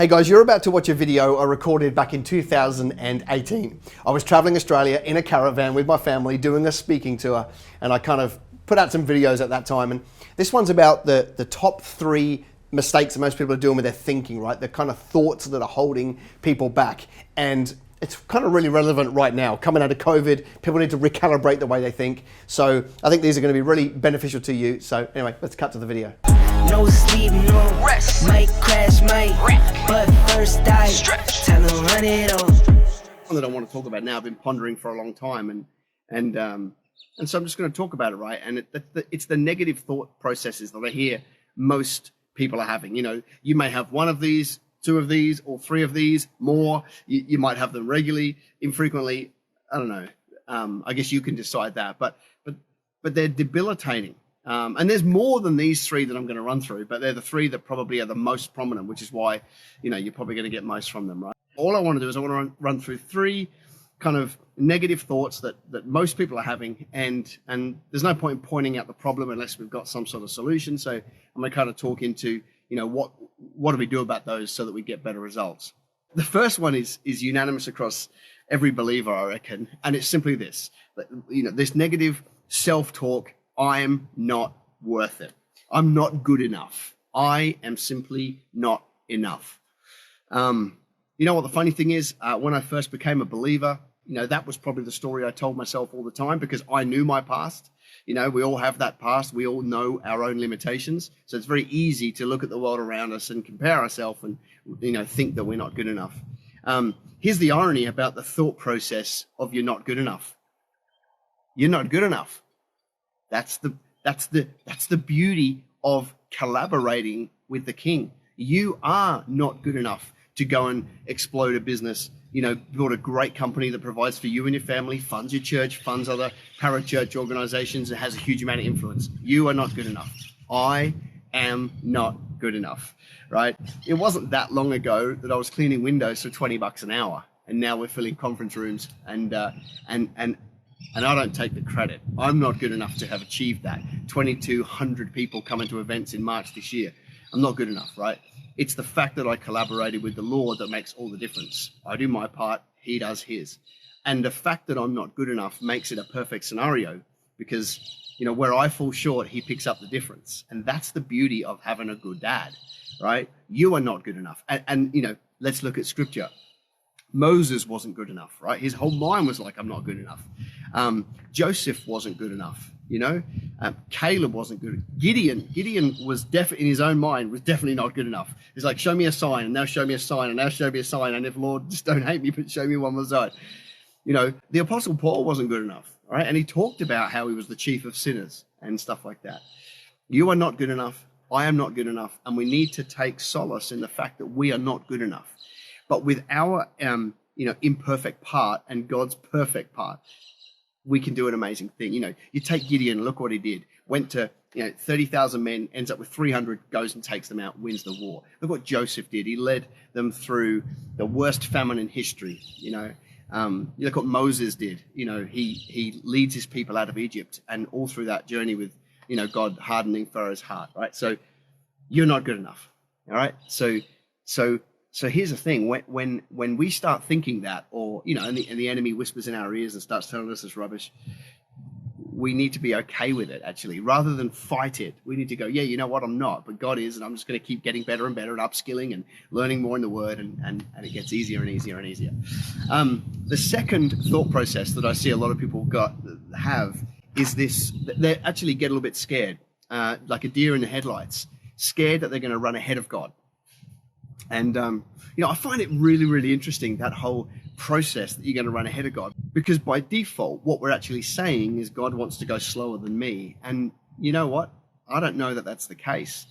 Hey guys, you're about to watch a video I recorded back in 2018. I was traveling Australia in a caravan with my family doing a speaking tour, and I kind of put out some videos at that time. And this one's about the top 3 mistakes that most people are doing with their thinking, right? The kind of thoughts that are holding people back. And it's kind of really relevant right now. Coming out of COVID, people need to recalibrate the way they think. So I think these are going to be really beneficial to you. So anyway, let's cut to the video. No sleep, no rest. Might crash, might wreck. But first I stretch. Time to run it off. One that I want to talk about now, I've been pondering for a long time, and so I'm just going to talk about it, right? And it's the negative thought processes that I hear most people are having. You know, you may have one of these, 2 of these, or 3 of these, more. You might have them regularly, infrequently. I don't know. I guess you can decide that, but they're debilitating. And there's more than these 3 that I'm going to run through, but they're the 3 that probably are the most prominent, which is why, you know, you're probably going to get most from them, right? All I want to do is I want to run through 3 kind of negative thoughts that most people are having, and there's no point in pointing out the problem unless we've got some sort of solution. So I'm going to kind of talk into, you know, what do we do about those so that we get better results. The first one is unanimous across every believer, I reckon, and it's simply this: you know, this negative self-talk. I'm not worth it. I'm not good enough. I am simply not enough. You know what the funny thing is? When I first became a believer, you know, that was probably the story I told myself all the time because I knew my past. You know, we all have that past. We all know our own limitations. So it's very easy to look at the world around us and compare ourselves and, you know, think that we're not good enough. Here's the irony about the thought process of you're not good enough. You're not good enough. That's the beauty of collaborating with the King. You are not good enough to go and explode a business, you know, build a great company that provides for you and your family, funds your church, funds other parachurch organizations, and has a huge amount of influence. You are not good enough. I am not good enough, right? It wasn't that long ago that I was cleaning windows for $20 an hour, and now we're filling conference rooms, and I don't take the credit. I'm not good enough to have achieved that. 2,200 people coming to events in March this year. I'm not good enough, right? It's the fact that I collaborated with the Lord that makes all the difference. I do my part, He does His. And the fact that I'm not good enough makes it a perfect scenario because, you know, where I fall short, He picks up the difference. And that's the beauty of having a good dad, right? You are not good enough. And you know, let's look at Scripture. Moses wasn't good enough, right? His whole mind was like, I'm not good enough. Joseph wasn't good enough, you know. Caleb wasn't good. Gideon was definitely, in his own mind, was definitely not good enough. He's like, show me a sign, and now show me a sign, and now show me a sign, and if Lord, just don't hate me, but show me one more sign. You know, the Apostle Paul wasn't good enough, right? And he talked about how he was the chief of sinners and stuff like that. You are not good enough. I am not good enough. And we need to take solace in the fact that we are not good enough. But with our, you know, imperfect part and God's perfect part, we can do an amazing thing. You know, you take Gideon, look what he did. Went to, you know, 30,000 men, ends up with 300, goes and takes them out, wins the war. Look what Joseph did. He led them through the worst famine in history. You know, you look what Moses did. You know, he leads his people out of Egypt, and all through that journey with, you know, God hardening Pharaoh's heart, right? So you're not good enough, all right? So here's the thing: when we start thinking that, or, you know, and the enemy whispers in our ears and starts telling us it's rubbish, we need to be okay with it. Actually, rather than fight it, we need to go, yeah, you know what, I'm not, but God is, and I'm just going to keep getting better and better and upskilling and learning more in the Word, and it gets easier and easier and easier. The second thought process that I see a lot of people have is this: they actually get a little bit scared, like a deer in the headlights, scared that they're going to run ahead of God. And, you know, I find it really, really interesting, that whole process that you're going to run ahead of God, because by default, what we're actually saying is God wants to go slower than me. And you know what? I don't know that that's the case.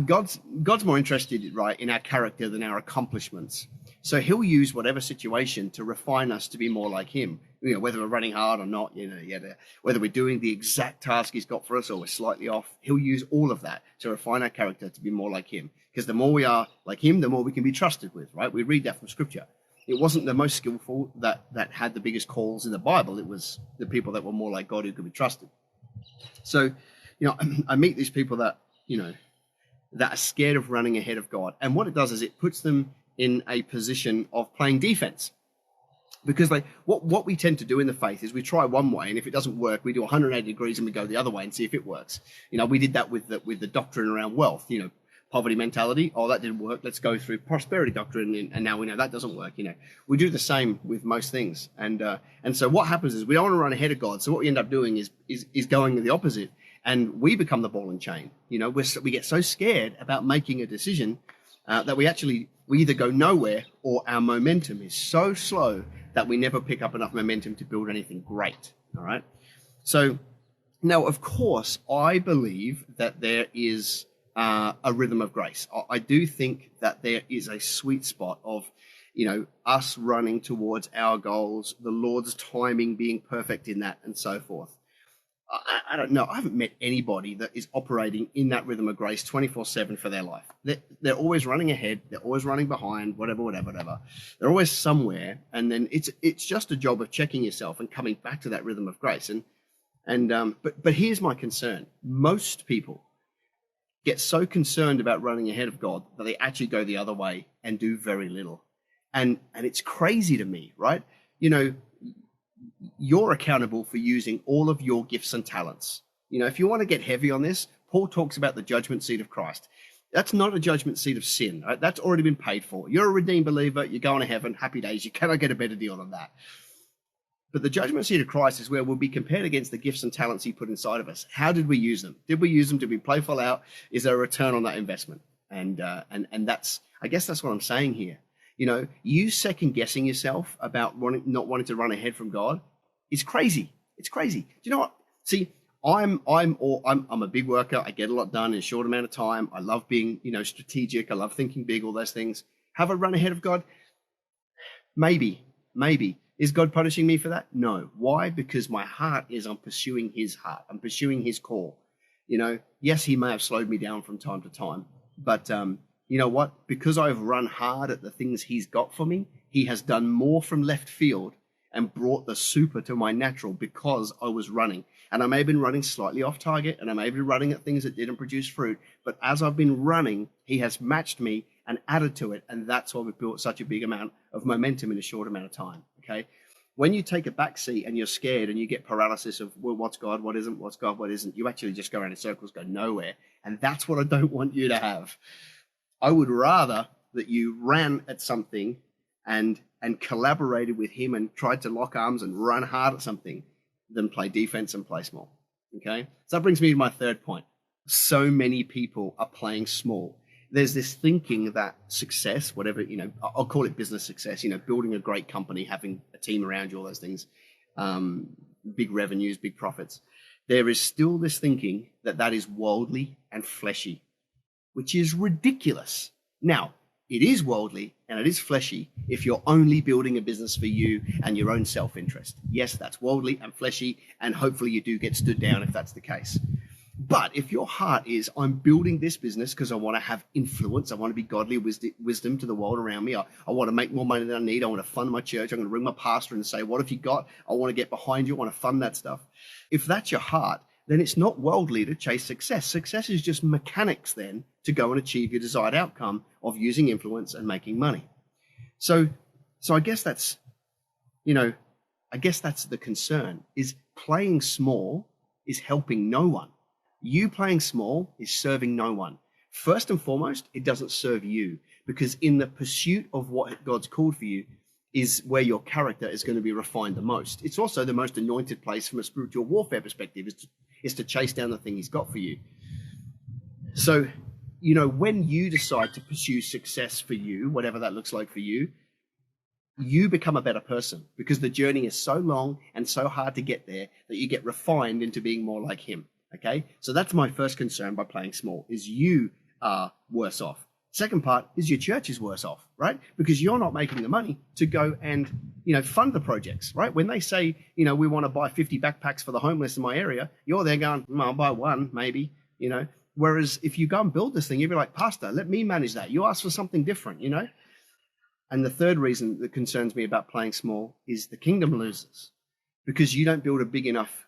God's more interested, right, in our character than our accomplishments. So He'll use whatever situation to refine us to be more like Him. You know, whether we're running hard or not, you know, whether we're doing the exact task He's got for us or we're slightly off, He'll use all of that to refine our character to be more like Him. Because the more we are like Him, the more we can be trusted with, right? We read that from Scripture. It wasn't the most skillful that had the biggest calls in the Bible. It was the people that were more like God who could be trusted. So, you know, I meet these people that, you know, that are scared of running ahead of God. And what it does is it puts them in a position of playing defense. Because what we tend to do in the faith is we try one way, and if it doesn't work, we do 180 degrees and we go the other way and see if it works. We did that with the doctrine around wealth, poverty mentality. Oh, that didn't work. Let's go through prosperity doctrine, and now we know that doesn't work. We do the same with most things, and so what happens is we don't want to run ahead of God. So what we end up doing is going the opposite, and we become the ball and chain. We get so scared about making a decision that we either go nowhere, or our momentum is so slow that we never pick up enough momentum to build anything great. All right. So now, of course, I believe that there is a rhythm of grace. I do think that there is a sweet spot of, us running towards our goals, the Lord's timing being perfect in that, and so forth. I don't know. I haven't met anybody that is operating in that rhythm of grace 24/7 for their life. They're always running ahead. They're always running behind, whatever. They're always somewhere. And then it's just a job of checking yourself and coming back to that rhythm of grace. But here's my concern. Most people get so concerned about running ahead of God that they actually go the other way and do very little. And it's crazy to me, right? You're accountable for using all of your gifts and talents. If you want to get heavy on this, Paul talks about the judgment seat of Christ. That's not a judgment seat of sin. Right? That's already been paid for. You're a redeemed believer. You're going to heaven. Happy days. You cannot get a better deal than that. But the judgment seat of Christ is where we'll be compared against the gifts and talents he put inside of us. How did we use them? Did we use them? Did we play full out? Is there a return on that investment? And I guess that's what I'm saying here. You second guessing yourself about not wanting to run ahead from God is crazy. It's crazy. Do you know what? See, I'm a big worker. I get a lot done in a short amount of time. I love being, strategic. I love thinking big, all those things. Have I run ahead of God? Maybe. Is God punishing me for that? No. Why? Because my heart is on pursuing his heart. I'm pursuing his call. Yes, he may have slowed me down from time to time, but you know what? Because I've run hard at the things he's got for me, he has done more from left field and brought the super to my natural because I was running. And I may have been running slightly off target, and I may have been running at things that didn't produce fruit. But as I've been running, he has matched me and added to it. And that's why we've built such a big amount of momentum in a short amount of time. Okay. When you take a back seat and you're scared and you get paralysis of, well, what's God, what isn't, what's God, what isn't, you actually just go around in circles, go nowhere. And that's what I don't want you to have. I would rather that you ran at something and collaborated with him and tried to lock arms and run hard at something than play defense and play small. Okay. So that brings me to my third point. So many people are playing small. There's this thinking that success, whatever, I'll call it business success, building a great company, having a team around you, all those things, big revenues, big profits. There is still this thinking that is worldly and fleshy, which is ridiculous. Now, it is worldly and it is fleshy if you're only building a business for you and your own self-interest. Yes, that's worldly and fleshy, and hopefully you do get stood down if that's the case. But if your heart is, I'm building this business because I want to have influence, I want to be godly wisdom to the world around me, I want to make more money than I need, I want to fund my church, I'm going to ring my pastor and say, what have you got? I want to get behind you, I want to fund that stuff. If that's your heart, then it's not worldly to chase success. Success is just mechanics then to go and achieve your desired outcome of using influence and making money. So I guess that's, the concern, is playing small is helping no one. You playing small is serving no one. First and foremost, it doesn't serve you, because in the pursuit of what God's called for you is where your character is going to be refined the most. It's also the most anointed place from a spiritual warfare perspective is to chase down the thing he's got for you. So, when you decide to pursue success for you, whatever that looks like for you, you become a better person, because the journey is so long and so hard to get there that you get refined into being more like him. Okay. So that's my first concern by playing small, is you are worse off. Second part is your church is worse off, right? Because you're not making the money to go and, fund the projects, right? When they say, we want to buy 50 backpacks for the homeless in my area, you're there going, I'll buy one, maybe, Whereas if you go and build this thing, you'd be like, Pastor, let me manage that. You ask for something different, And the third reason that concerns me about playing small is the kingdom loses, because you don't build a big enough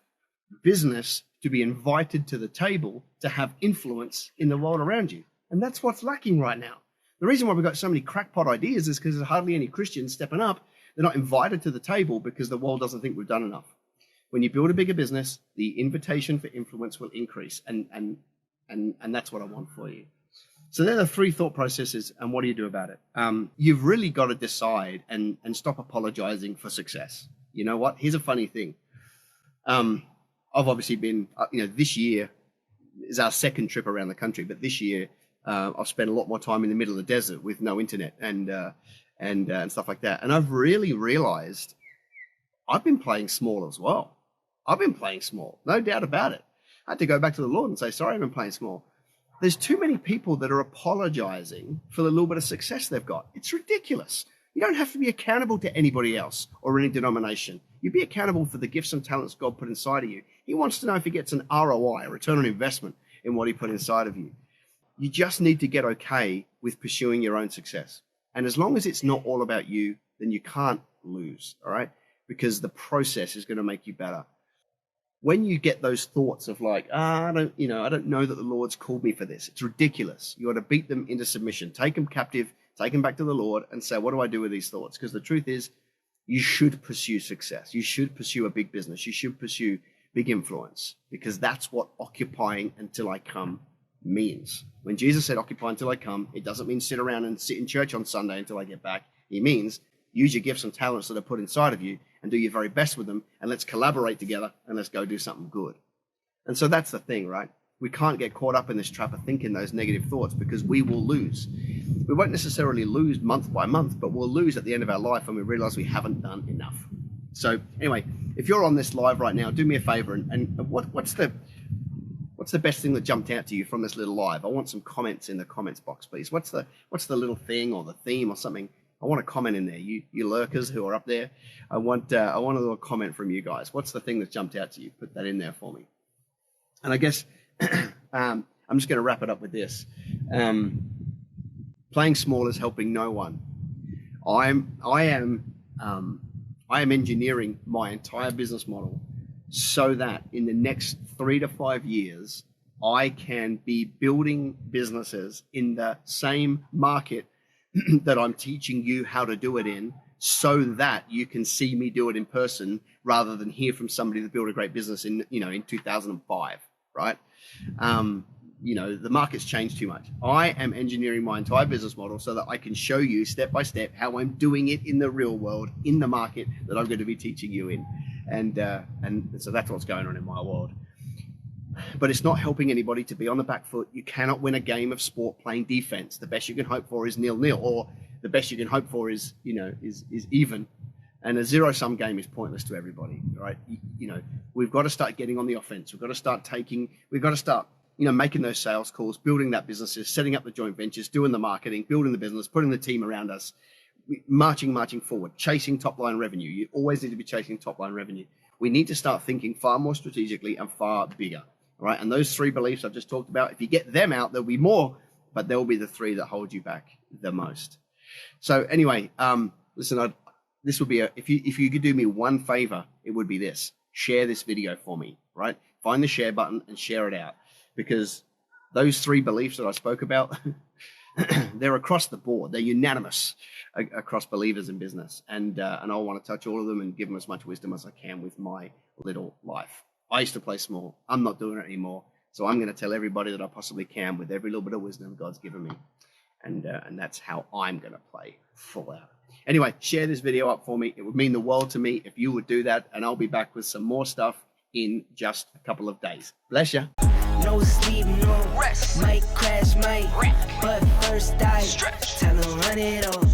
business to be invited to the table to have influence in the world around you. And that's what's lacking right now. The reason why we've got so many crackpot ideas is because there's hardly any Christians stepping up. They're not invited to the table because the world doesn't think we've done enough. When you build a bigger business, the invitation for influence will increase. And that's what I want for you. So there are 3 thought processes, and what do you do about it? You've really got to decide and stop apologizing for success. You know what? Here's a funny thing. I've obviously been, this year is our second trip around the country, but this year I've spent a lot more time in the middle of the desert with no internet and stuff like that. And I've really realized I've been playing small as well. I've been playing small, no doubt about it. I had to go back to the Lord and say, sorry, I've been playing small. There's too many people that are apologizing for the little bit of success they've got. It's ridiculous. You don't have to be accountable to anybody else or any denomination. You be accountable for the gifts and talents God put inside of you. He wants to know if he gets an ROI, a return on investment, in what he put inside of you. You just need to get okay with pursuing your own success. And as long as it's not all about you, then you can't lose, all right? Because the process is going to make you better. When you get those thoughts of like, I don't know that the Lord's called me for this. It's ridiculous. You ought to beat them into submission. Take them captive, take them back to the Lord and say, what do I do with these thoughts? Because the truth is, you should pursue success. You should pursue a big business. You should pursue big influence, because that's what occupying until I come means. When Jesus said, occupy until I come, it doesn't mean sit around and sit in church on Sunday until I get back. It means use your gifts and talents that are put inside of you and do your very best with them, and let's collaborate together and let's go do something good. And so that's the thing, right? We can't get caught up in this trap of thinking those negative thoughts, because we will lose. We won't necessarily lose month by month, but we'll lose at the end of our life when we realize we haven't done enough. So anyway, if you're on this live right now, do me a favor and what's the best thing that jumped out to you from this little live? I want some comments in the comments box, please. What's the little thing or the theme or something? I want a comment in there. You lurkers who are up there, I want a little comment from you guys. What's the thing that jumped out to you? Put that in there for me. And I guess I'm just going to wrap it up with this. Playing small is helping no one. I am engineering my entire business model so that in the next 3 to 5 years, I can be building businesses in the same market that I'm teaching you how to do it in, so that you can see me do it in person rather than hear from somebody that built a great business in 2005, right? The market's changed too much. I am engineering my entire business model so that I can show you step by step how I'm doing it in the real world, in the market that I'm going to be teaching you in. And so that's what's going on in my world. But it's not helping anybody to be on the back foot. You cannot win a game of sport playing defense. The best you can hope for is 0-0, or the best you can hope for is even. And a zero-sum game is pointless to everybody, right? We've got to start getting on the offense. We've got to start making those sales calls, building that businesses, setting up the joint ventures, doing the marketing, building the business, putting the team around us, marching forward, chasing top-line revenue. You always need to be chasing top-line revenue. We need to start thinking far more strategically and far bigger, all right? And those 3 beliefs I've just talked about, if you get them out, there'll be more, but they'll be the 3 that hold you back the most. So anyway, listen, this would be if you could do me one favor, it would be this: share this video for me, right? Find the share button and share it out, because those 3 beliefs that I spoke about, they're across the board. They're unanimous across believers in business. And I want to touch all of them and give them as much wisdom as I can with my little life. I used to play small. I'm not doing it anymore. So I'm going to tell everybody that I possibly can with every little bit of wisdom God's given me. And that's how I'm going to play full out. Anyway, share this video up for me. It would mean the world to me if you would do that. And I'll be back with some more stuff in just a couple of days. Bless you. No sleep, no rest. Might crash, might wreck. But first I stretch. Time to run it all.